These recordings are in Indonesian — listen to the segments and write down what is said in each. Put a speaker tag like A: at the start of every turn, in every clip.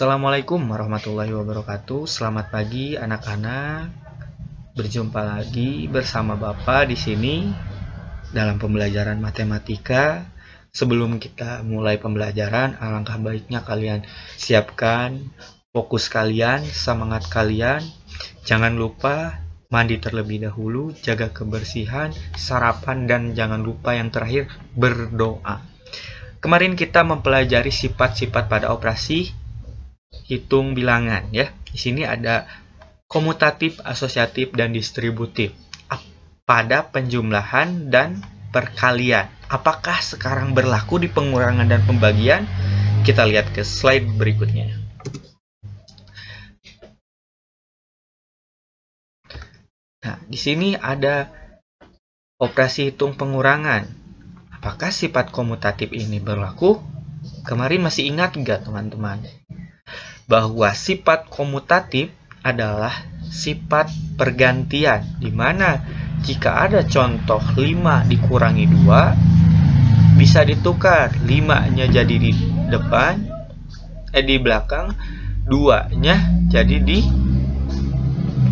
A: Assalamualaikum warahmatullahi wabarakatuh. Selamat pagi anak-anak. Berjumpa lagi bersama Bapak di sini dalam pembelajaran matematika. Sebelum kita mulai pembelajaran, alangkah baiknya kalian siapkan fokus kalian, semangat kalian. Jangan lupa mandi terlebih dahulu, jaga kebersihan, sarapan, dan jangan lupa yang terakhir berdoa. Kemarin kita mempelajari sifat-sifat pada operasi hitung bilangan ya. Di sini ada komutatif, asosiatif, dan distributif pada penjumlahan dan perkalian. Apakah sekarang berlaku di pengurangan dan pembagian? Kita lihat ke slide berikutnya. Nah, di sini ada operasi hitung pengurangan. Apakah sifat komutatif ini berlaku? Kemarin masih ingat nggak teman-teman? Bahwa sifat komutatif adalah sifat pergantian, di mana jika ada contoh 5 dikurangi 2 bisa ditukar, 5-nya jadi di depan, di belakang, 2-nya jadi di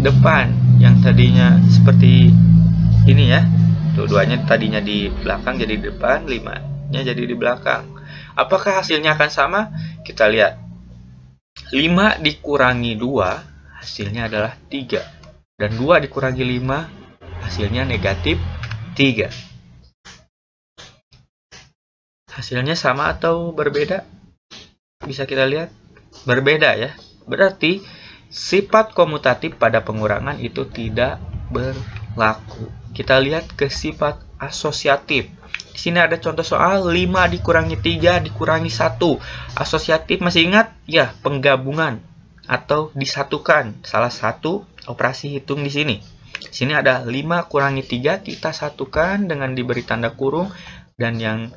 A: depan. Yang tadinya seperti ini ya, tuh 2-nya tadinya di belakang jadi di depan, 5-nya jadi di belakang. Apakah hasilnya akan sama? Kita lihat. 5 dikurangi 2 hasilnya adalah 3, dan 2 dikurangi 5 hasilnya negatif 3. Hasilnya sama atau berbeda? Bisa kita lihat berbeda ya. Berarti sifat komutatif pada pengurangan itu tidak berlaku. Kita lihat ke sifat asosiatif. Di sini ada contoh soal 5 dikurangi 3 dikurangi 1. Asosiatif masih ingat? Ya, penggabungan atau disatukan. Salah satu operasi hitung di sini. Di sini ada 5 kurangi 3 kita satukan dengan diberi tanda kurung, dan yang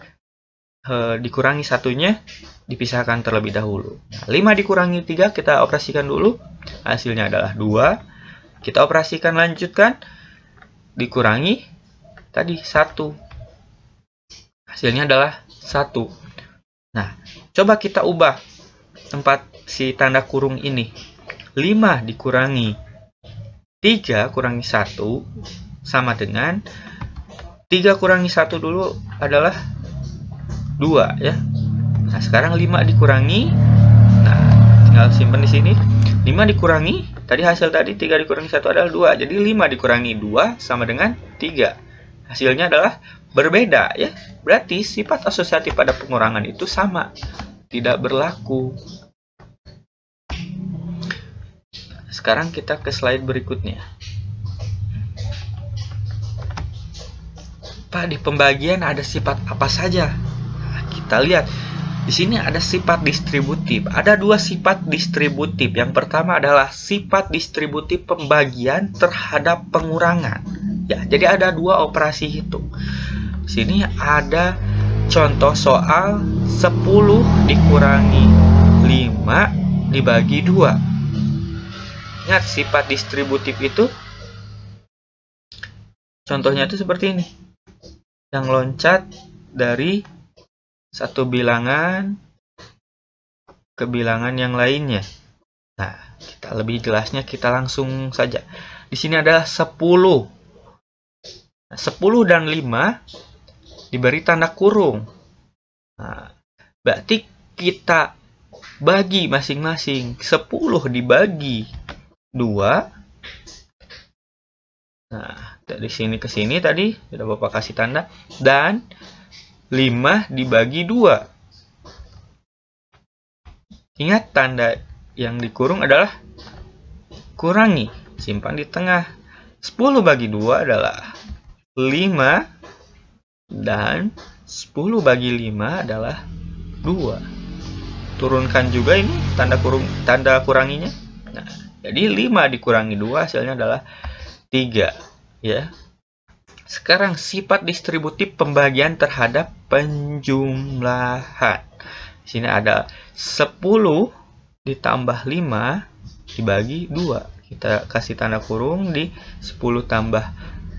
A: dikurangi satunya dipisahkan terlebih dahulu. Nah, 5 dikurangi 3 kita operasikan dulu. Hasilnya adalah 2. Kita operasikan lanjutkan. Dikurangi tadi 1. Hasilnya adalah 1. Nah, coba kita ubah tempat si tanda kurung ini. 5 dikurangi 3 kurangi 1 sama dengan 3 kurangi 1 dulu adalah 2 ya. Nah, sekarang 5 dikurangi. Nah, tinggal simpan di sini. 5 dikurangi, tadi hasil tadi 3 dikurangi 1 adalah 2. Jadi 5 dikurangi 2 sama dengan 3. Hasilnya adalah berbeda ya. Berarti sifat asosiatif pada pengurangan itu sama, tidak berlaku. Sekarang kita ke slide berikutnya. Pak, di pembagian ada sifat apa saja? Nah, kita lihat. Di sini ada sifat distributif. Ada 2 sifat distributif. Yang pertama adalah sifat distributif pembagian terhadap pengurangan. Ya, jadi ada 2 operasi hitung. Di sini ada contoh soal 10 dikurangi 5 dibagi 2. Ingat, sifat distributif itu contohnya itu seperti ini. Yang loncat dari satu bilangan ke bilangan yang lainnya. Nah, kita lebih jelasnya kita langsung saja. Di sini adalah 10. Nah, 10 dan 5 diberi tanda kurung. Nah, berarti kita bagi masing-masing. 10 dibagi 2. Nah, dari sini ke sini tadi sudah Bapak kasih tanda. Dan 5 dibagi 2. Ingat, tanda yang dikurung adalah kurangi. Simpan di tengah. 10 bagi 2 adalah 5. Dan 10 bagi 5 adalah 2. Turunkan juga ini tanda kuranginya. Nah, jadi 5 dikurangi 2 hasilnya adalah 3 ya. Sekarang sifat distributif pembagian terhadap penjumlahan. Di sini ada 10 ditambah 5 dibagi 2. Kita kasih tanda kurung di 10 tambah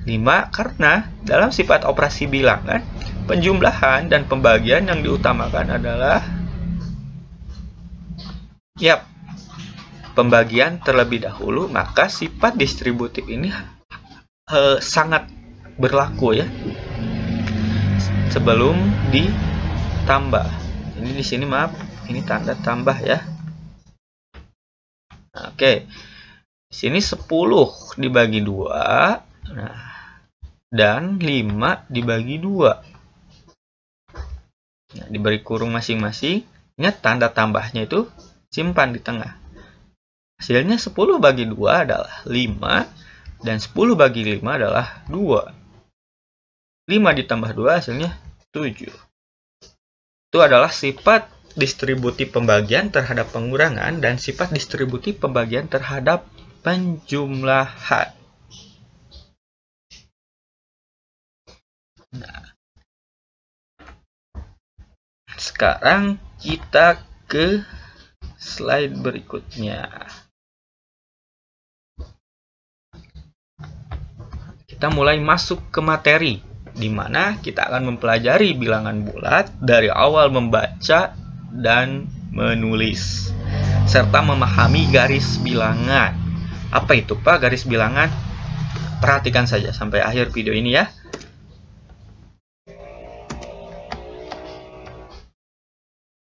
A: 5 karena dalam sifat operasi bilangan, penjumlahan dan pembagian yang diutamakan adalah Yap, pembagian terlebih dahulu, maka sifat distributif ini sangat berlaku ya sebelum ditambah. Ini di sini maaf, ini tanda tambah ya. Oke, di sini 10 dibagi 2, nah, dan 5 dibagi 2. Nah, diberi kurung masing-masing. Ingat, tanda tambahnya itu simpan di tengah. Hasilnya 10 bagi 2 adalah 5, dan 10 bagi 5 adalah 2. 5 ditambah 2 hasilnya 7. Itu adalah sifat distributif pembagian terhadap pengurangan dan sifat distributif pembagian terhadap penjumlahan. Nah, sekarang kita ke slide berikutnya. Kita mulai masuk ke materi, di mana kita akan mempelajari bilangan bulat dari awal membaca dan menulis, serta memahami garis bilangan. Apa itu Pak garis bilangan? Perhatikan saja sampai akhir video ini ya.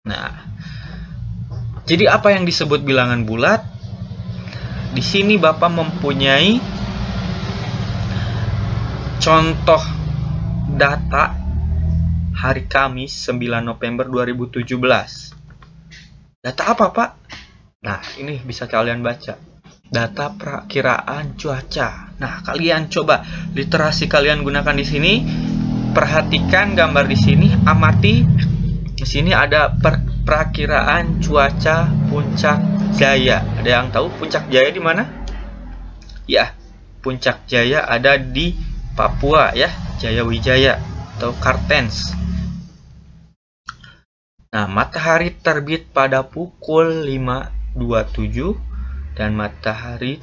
A: Nah, jadi apa yang disebut bilangan bulat? Di sini Bapak mempunyai contoh data hari Kamis 9 November 2017. Data apa Pak? Nah, ini bisa kalian baca. Data perakiraan cuaca. Nah, kalian coba literasi kalian gunakan di sini. Perhatikan gambar di sini, amati. Di sini ada perakiraan cuaca Puncak Jaya. Ada yang tahu Puncak Jaya di mana? Ya, Puncak Jaya ada di Papua ya, Jayawijaya atau Kartens. Nah, matahari terbit pada pukul 5.27 dan matahari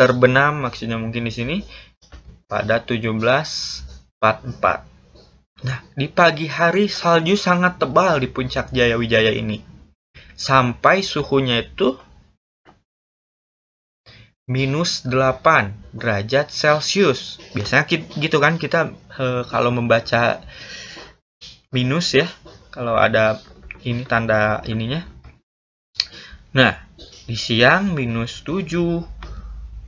A: terbenam, maksudnya mungkin di sini pada 17.44. Nah, di pagi hari salju sangat tebal di Puncak Jayawijaya ini. Sampai suhunya itu -8 derajat Celcius. Biasanya gitu kan kita kalau membaca minus ya, kalau ada ini tanda ininya. Nah, di siang -7,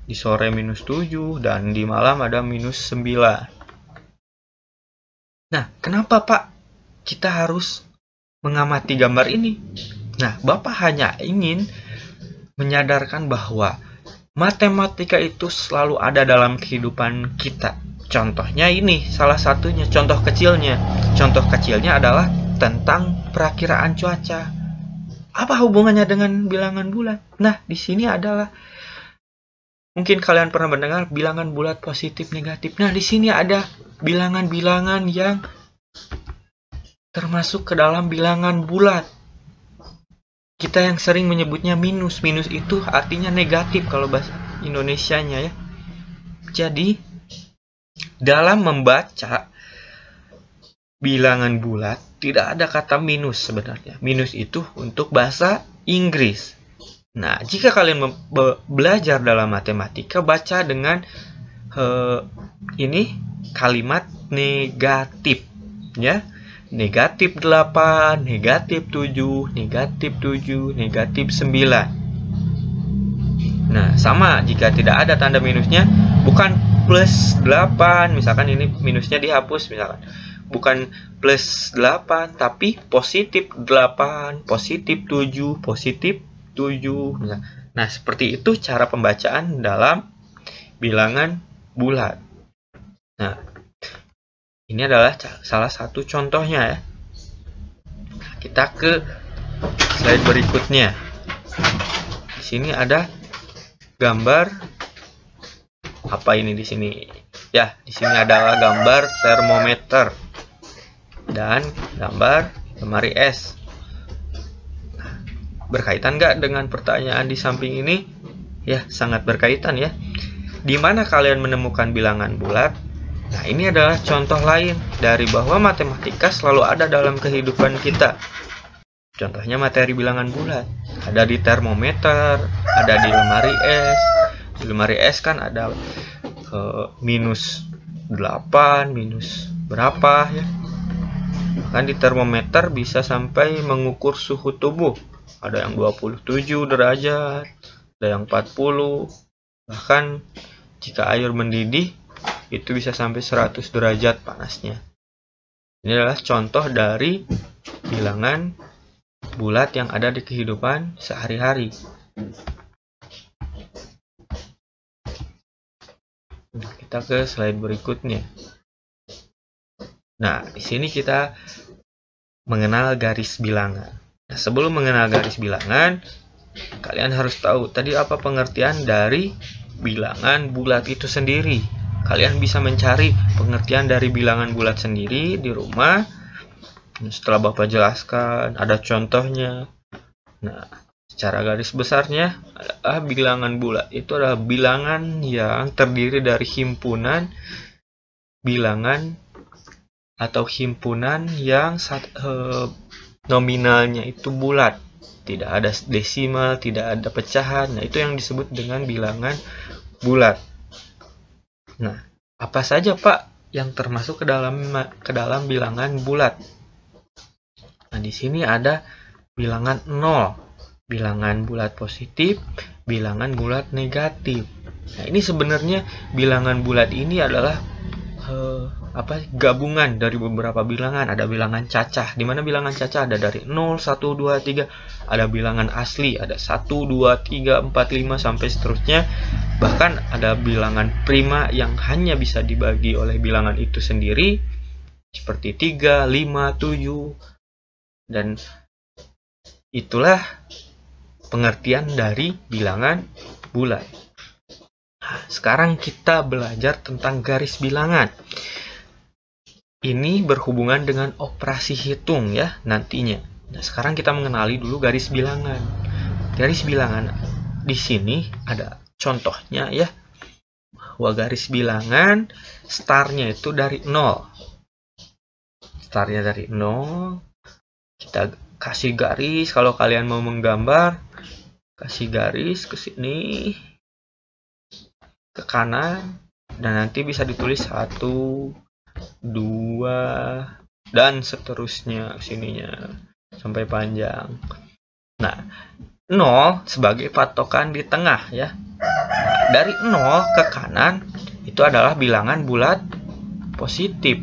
A: di sore -7, dan di malam ada -9. Nah, kenapa Pak kita harus mengamati gambar ini? Nah, Bapak hanya ingin menyadarkan bahwa matematika itu selalu ada dalam kehidupan kita. Contohnya ini, salah satunya, contoh kecilnya. Contoh kecilnya adalah tentang perakiraan cuaca. Apa hubungannya dengan bilangan bulat? Nah, di sini adalah, mungkin kalian pernah mendengar bilangan bulat positif negatif. Nah, di sini ada bilangan-bilangan yang termasuk ke dalam bilangan bulat. Kita yang sering menyebutnya minus. Minus itu artinya negatif kalau bahasa Indonesianya ya. Jadi, dalam membaca bilangan bulat, tidak ada kata minus sebenarnya. Minus itu untuk bahasa Inggris. Nah, jika kalian belajar dalam matematika, baca dengan ini kalimat negatif ya. Negatif 8, negatif 7, negatif 7, negatif 9. Nah, sama jika tidak ada tanda minusnya, bukan plus 8, misalkan ini minusnya dihapus misalkan. Bukan plus 8, tapi positif 8, positif 7, positif 7. Nah, seperti itu cara pembacaan dalam bilangan bulat. Nah, ini adalah salah satu contohnya ya. Kita ke slide berikutnya. Di sini ada gambar apa ini di sini? Ya, di sini adalah gambar termometer dan gambar lemari es. Berkaitan nggak dengan pertanyaan di samping ini? Ya, sangat berkaitan ya. Di mana kalian menemukan bilangan bulat? Nah, ini adalah contoh lain dari bahwa matematika selalu ada dalam kehidupan kita. Contohnya materi bilangan bulat. Ada di termometer, ada di lemari es. Di lemari es kan ada minus 8, minus berapa ya. Bahkan di termometer bisa sampai mengukur suhu tubuh. Ada yang 27 derajat, ada yang 40. Bahkan jika air mendidih, itu bisa sampai 100 derajat panasnya. Ini adalah contoh dari bilangan bulat yang ada di kehidupan sehari-hari. Nah, kita ke slide berikutnya. Nah, di sini kita mengenal garis bilangan. Nah, sebelum mengenal garis bilangan, kalian harus tahu tadi apa pengertian dari bilangan bulat itu sendiri. Kalian bisa mencari pengertian dari bilangan bulat sendiri di rumah. Setelah Bapak jelaskan, ada contohnya. Nah, secara garis besarnya, bilangan bulat itu adalah bilangan yang terdiri dari himpunan bilangan atau himpunan yang nominalnya itu bulat. Tidak ada desimal, tidak ada pecahan. Nah, itu yang disebut dengan bilangan bulat. Nah, apa saja Pak yang termasuk ke dalam bilangan bulat? Nah, di sini ada bilangan 0, bilangan bulat positif, bilangan bulat negatif. Nah, ini sebenarnya bilangan bulat ini adalah gabungan dari beberapa bilangan. Ada bilangan cacah, di mana bilangan cacah ada dari 0, 1, 2, 3. Ada bilangan asli, ada 1, 2, 3, 4, 5 sampai seterusnya. Bahkan ada bilangan prima yang hanya bisa dibagi oleh bilangan itu sendiri, seperti 3, 5, 7. Dan itulah pengertian dari bilangan bulat. Nah, sekarang kita belajar tentang garis bilangan. Ini berhubungan dengan operasi hitung ya nantinya. Nah, sekarang kita mengenali dulu garis bilangan. Garis bilangan di sini ada contohnya ya. Bahwa garis bilangan startnya itu dari 0. Startnya dari 0. Kita kasih garis, kalau kalian mau menggambar, kasih garis ke sini, ke kanan, dan nanti bisa ditulis 1, 2, dan seterusnya sininya sampai panjang. Nah, 0 sebagai patokan di tengah ya. Nah, dari 0 ke kanan itu adalah bilangan bulat positif.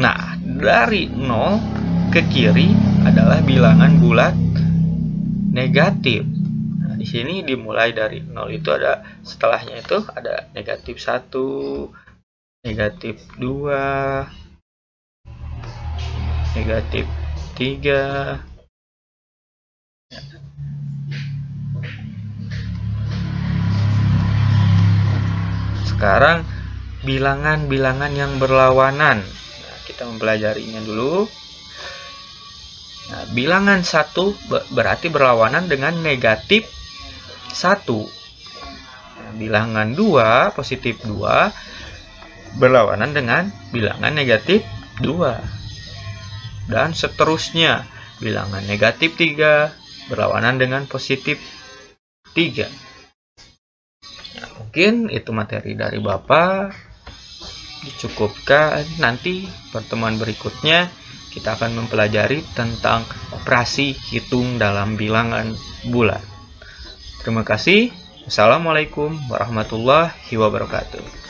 A: Nah, dari 0 ke kiri adalah bilangan bulat negatif. Nah, di sini dimulai dari 0 itu ada, setelahnya itu ada negatif 1, negatif 2, negatif 3. Sekarang bilangan-bilangan yang berlawanan. Nah, kita mempelajarinya dulu. Nah, bilangan 1 berarti berlawanan dengan negatif 1. Nah, bilangan 2, positif 2, berlawanan dengan bilangan negatif 2. Dan seterusnya, bilangan negatif 3 berlawanan dengan positif 3. Nah, mungkin itu materi dari Bapak. Dicukupkan. Nanti pertemuan berikutnya kita akan mempelajari tentang operasi hitung dalam bilangan bulat. Terima kasih. Assalamualaikum warahmatullahi wabarakatuh.